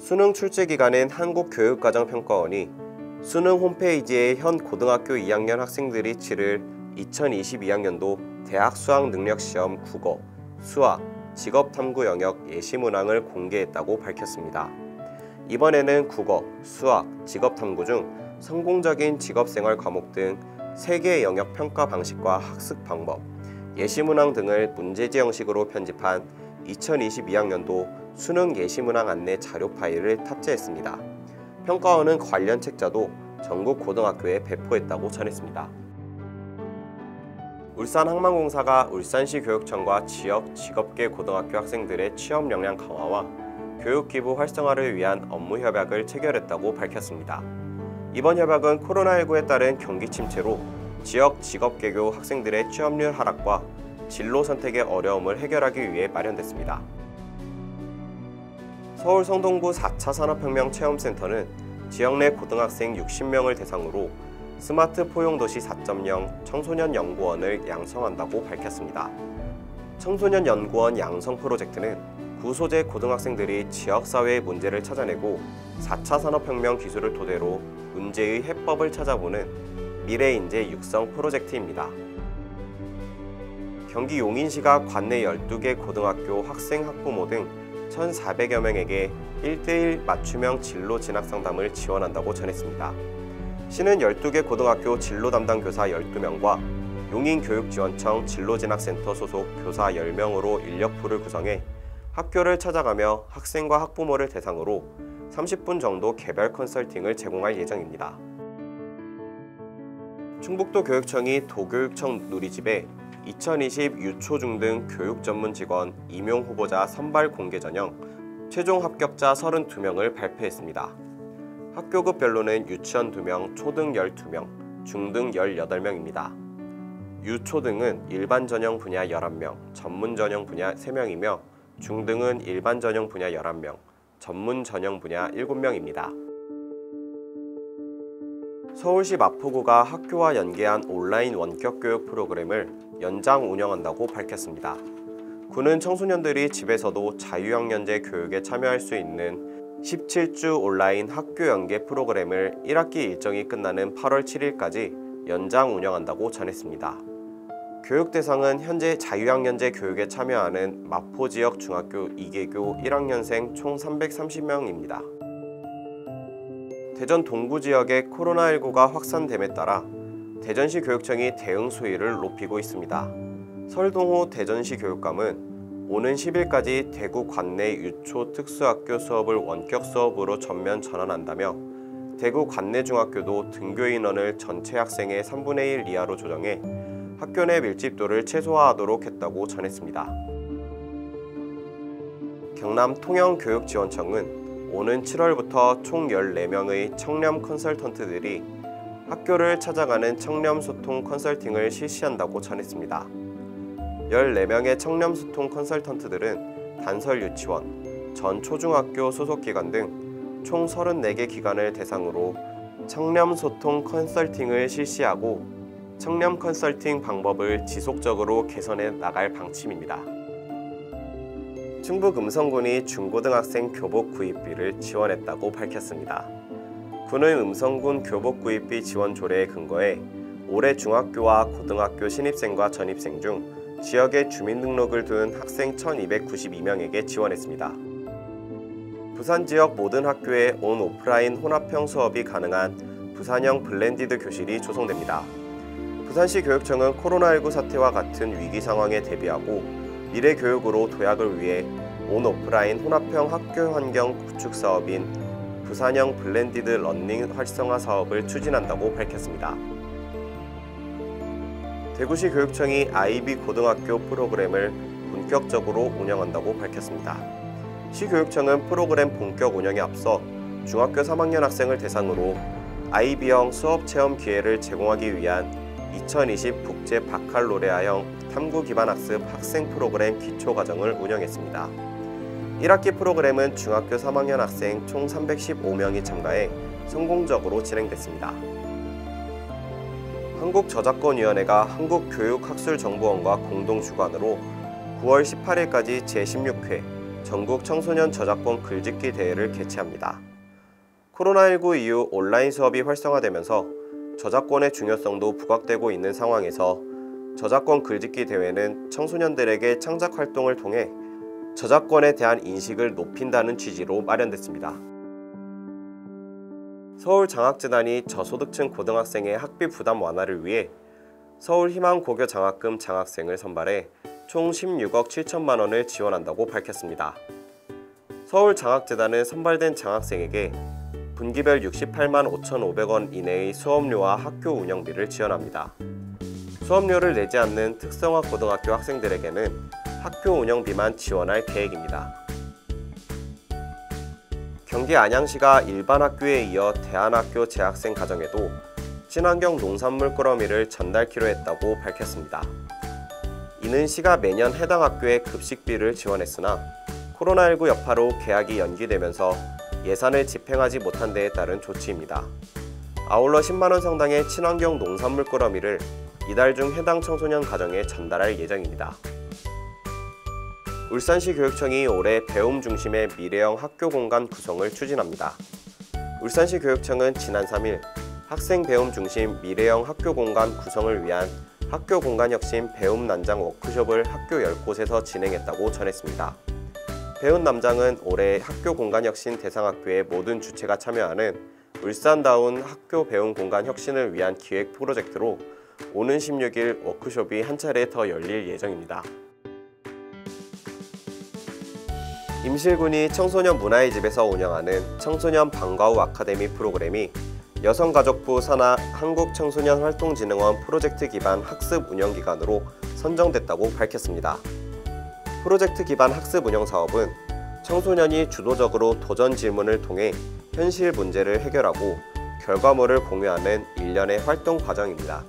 수능 출제 기간인 한국교육과정평가원이 수능 홈페이지에 현 고등학교 2학년 학생들이 치를 2022학년도 대학 수학능력시험 국어, 수학, 직업탐구 영역 예시문항을 공개했다고 밝혔습니다. 이번에는 국어, 수학, 직업탐구 중 성공적인 직업생활 과목 등 3개의 영역 평가 방식과 학습 방법, 예시문항 등을 문제지 형식으로 편집한 2022학년도 수능 예시문항 안내 자료 파일을 탑재했습니다. 평가원은 관련 책자도 전국 고등학교에 배포했다고 전했습니다. 울산항만공사가 울산시 교육청과 지역 직업계 고등학교 학생들의 취업 역량 강화와 교육기부 활성화를 위한 업무 협약을 체결했다고 밝혔습니다. 이번 협약은 코로나19에 따른 경기 침체로 지역 직업계교 학생들의 취업률 하락과 진로 선택의 어려움을 해결하기 위해 마련됐습니다. 서울 성동구 4차 산업혁명 체험센터는 지역 내 고등학생 60명을 대상으로 스마트 포용도시 4.0 청소년 연구원을 양성한다고 밝혔습니다. 청소년 연구원 양성 프로젝트는 구소재 고등학생들이 지역사회의 문제를 찾아내고 4차 산업혁명 기술을 토대로 문제의 해법을 찾아보는 미래인재 육성 프로젝트입니다. 경기 용인시가 관내 12개 고등학교 학생 학부모 등 1,400여 명에게 1:1 맞춤형 진로 진학 상담을 지원한다고 전했습니다. 시는 12개 고등학교 진로 담당 교사 12명과 용인교육지원청 진로진학센터 소속 교사 10명으로 인력풀을 구성해 학교를 찾아가며 학생과 학부모를 대상으로 30분 정도 개별 컨설팅을 제공할 예정입니다. 충북도 교육청이 도교육청 누리집에 2020 유초중 등 교육 전문 직원 임용 후보자 선발 공개 전형 최종 합격자 32명을 발표했습니다. 학교급별로는 유치원 2명, 초등 12명, 중등 18명입니다. 유초등은 일반 전형 분야 11명, 전문 전형 분야 3명이며 중등은 일반 전형 분야 11명, 전문 전형 분야 7명입니다. 서울시 마포구가 학교와 연계한 온라인 원격교육 프로그램을 연장 운영한다고 밝혔습니다. 구는 청소년들이 집에서도 자유학년제 교육에 참여할 수 있는 17주 온라인 학교 연계 프로그램을 1학기 일정이 끝나는 8월 7일까지 연장 운영한다고 전했습니다. 교육 대상은 현재 자유학년제 교육에 참여하는 마포지역 중학교 2개교 1학년생 총 330명입니다. 대전 동구 지역의 코로나19가 확산됨에 따라 대전시 교육청이 대응 수위를 높이고 있습니다. 설동호 대전시 교육감은 오는 10일까지 대구 관내 유초 특수학교 수업을 원격 수업으로 전면 전환한다며 대구 관내 중학교도 등교 인원을 전체 학생의 3분의 1 이하로 조정해 학교 내 밀집도를 최소화하도록 했다고 전했습니다. 경남 통영교육지원청은 오는 7월부터 총 14명의 청렴 컨설턴트들이 학교를 찾아가는 청렴소통 컨설팅을 실시한다고 전했습니다. 14명의 청렴소통 컨설턴트들은 단설 유치원, 전 초중학교 소속기관 등 총 34개 기관을 대상으로 청렴소통 컨설팅을 실시하고 청렴 컨설팅 방법을 지속적으로 개선해 나갈 방침입니다. 충북 음성군이 중고등학생 교복 구입비를 지원했다고 밝혔습니다. 군은 음성군 교복 구입비 지원 조례에 근거해 올해 중학교와 고등학교 신입생과 전입생 중 지역에 주민등록을 둔 학생 1,292명에게 지원했습니다. 부산 지역 모든 학교에 온 오프라인 혼합형 수업이 가능한 부산형 블렌디드 교실이 조성됩니다. 부산시 교육청은 코로나19 사태와 같은 위기 상황에 대비하고 미래 교육으로 도약을 위해 온 오프라인 혼합형 학교 환경 구축 사업인 부산형 블렌디드 러닝 활성화 사업을 추진한다고 밝혔습니다. 대구시 교육청이 IB 고등학교 프로그램을 본격적으로 운영한다고 밝혔습니다. 시교육청은 프로그램 본격 운영에 앞서 중학교 3학년 학생을 대상으로 IB형 수업 체험 기회를 제공하기 위한 2020 국제 바칼로레아형 탐구 기반 학습 학생 프로그램 기초과정을 운영했습니다. 1학기 프로그램은 중학교 3학년 학생 총 315명이 참가해 성공적으로 진행됐습니다. 한국저작권위원회가 한국교육학술정보원과 공동 주관으로 9월 18일까지 제16회 전국 청소년 저작권 글짓기 대회를 개최합니다. 코로나19 이후 온라인 수업이 활성화되면서 저작권의 중요성도 부각되고 있는 상황에서 저작권 글짓기 대회는 청소년들에게 창작 활동을 통해 저작권에 대한 인식을 높인다는 취지로 마련됐습니다. 서울장학재단이 저소득층 고등학생의 학비 부담 완화를 위해 서울희망고교 장학금 장학생을 선발해 총 16억 7천만 원을 지원한다고 밝혔습니다. 서울장학재단은 선발된 장학생에게 분기별 68만 5,500원 이내의 수업료와 학교 운영비를 지원합니다. 수업료를 내지 않는 특성화 고등학교 학생들에게는 학교 운영비만 지원할 계획입니다. 경기 안양시가 일반 학교에 이어 대안학교 재학생 가정에도 친환경 농산물 꾸러미를 전달키로 했다고 밝혔습니다. 이는 시가 매년 해당 학교에 급식비를 지원했으나 코로나19 여파로 개학이 연기되면서 예산을 집행하지 못한 데에 따른 조치입니다. 아울러 10만 원 상당의 친환경 농산물 꾸러미를 이달 중 해당 청소년 가정에 전달할 예정입니다. 울산시 교육청이 올해 배움 중심의 미래형 학교 공간 구성을 추진합니다. 울산시 교육청은 지난 3일 학생 배움 중심 미래형 학교 공간 구성을 위한 학교 공간 혁신 배움 난장 워크숍을 학교 10곳에서 진행했다고 전했습니다. 배움 남장은 올해 학교 공간 혁신 대상 학교의 모든 주체가 참여하는 울산다운 학교 배움 공간 혁신을 위한 기획 프로젝트로 오는 16일 워크숍이 한 차례 더 열릴 예정입니다. 임실군이 청소년 문화의 집에서 운영하는 청소년 방과 후 아카데미 프로그램이 여성가족부 산하 한국청소년활동진흥원 프로젝트 기반 학습 운영기관으로 선정됐다고 밝혔습니다. 프로젝트 기반 학습 운영 사업은 청소년이 주도적으로 도전 질문을 통해 현실 문제를 해결하고 결과물을 공유하는 일련의 활동 과정입니다.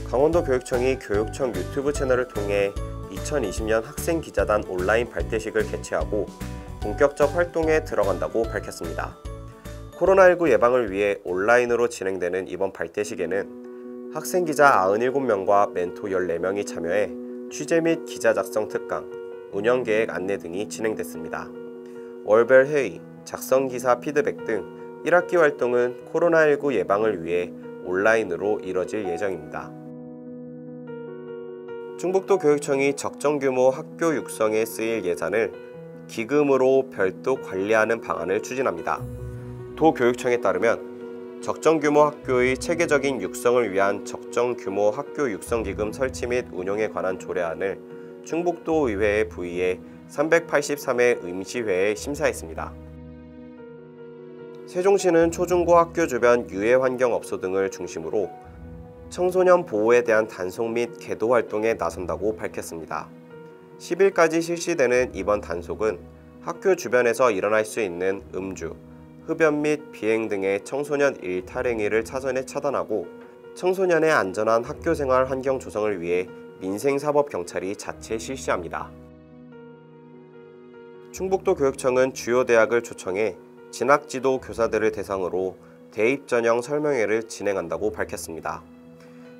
강원도 교육청이 교육청 유튜브 채널을 통해 2020년 학생기자단 온라인 발대식을 개최하고 본격적 활동에 들어간다고 밝혔습니다. 코로나19 예방을 위해 온라인으로 진행되는 이번 발대식에는 학생기자 97명과 멘토 14명이 참여해 취재 및 기자 작성 특강, 운영계획 안내 등이 진행됐습니다. 월별 회의, 작성기사 피드백 등 1학기 활동은 코로나19 예방을 위해 온라인으로 이뤄질 예정입니다. 충북도 교육청이 적정 규모 학교 육성에 쓰일 예산을 기금으로 별도 관리하는 방안을 추진합니다. 도 교육청에 따르면 적정 규모 학교의 체계적인 육성을 위한 적정 규모 학교 육성기금 설치 및 운용에 관한 조례안을 충북도 의회에 부의해 383회 임시회에 심사했습니다. 세종시는 초중고 학교 주변 유해환경업소 등을 중심으로 청소년 보호에 대한 단속 및 계도 활동에 나선다고 밝혔습니다. 10일까지 실시되는 이번 단속은 학교 주변에서 일어날 수 있는 음주, 흡연 및 비행 등의 청소년 일탈행위를 사전에 차단하고 청소년의 안전한 학교생활 환경 조성을 위해 민생사법경찰이 자체 실시합니다. 충북도 교육청은 주요 대학을 초청해 진학지도 교사들을 대상으로 대입 전형 설명회를 진행한다고 밝혔습니다.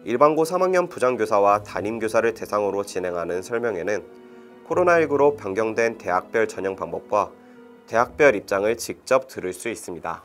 일반고 3학년 부장교사와 담임교사를 대상으로 진행하는 설명회는 코로나19로 변경된 대학별 전형 방법과 대학별 입장을 직접 들을 수 있습니다.